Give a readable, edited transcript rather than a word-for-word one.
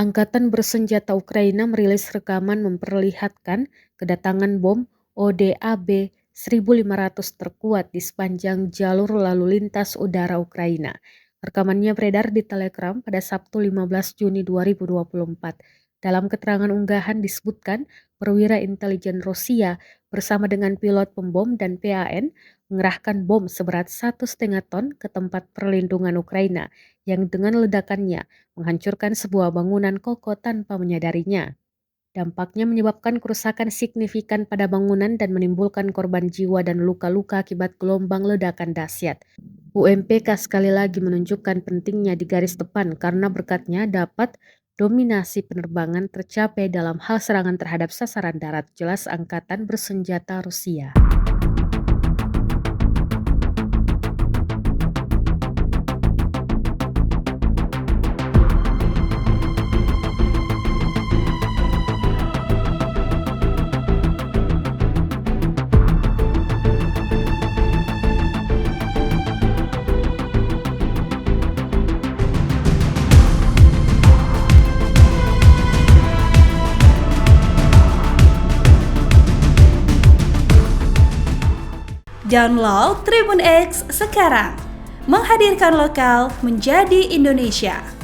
Angkatan bersenjata Ukraina merilis rekaman memperlihatkan kedatangan bom ODAB 1.500 terkuat di sepanjang jalur lalu lintas udara Ukraina. Rekamannya beredar di Telegram pada Sabtu 15 Juni 2024. Dalam keterangan unggahan disebutkan perwira intelijen Rusia bersama dengan pilot pembom dan PAN mengerahkan bom seberat 1,5 ton ke tempat perlindungan Ukraina yang dengan ledakannya menghancurkan sebuah bangunan kokoh tanpa menyadarinya. Dampaknya menyebabkan kerusakan signifikan pada bangunan dan menimbulkan korban jiwa dan luka-luka akibat gelombang ledakan dahsyat. UMPK sekali lagi menunjukkan pentingnya di garis depan karena berkatnya dapat dominasi penerbangan tercapai dalam hal serangan terhadap sasaran darat, jelas Angkatan Bersenjata Rusia. Download Tribun X sekarang, menghadirkan lokal menjadi Indonesia.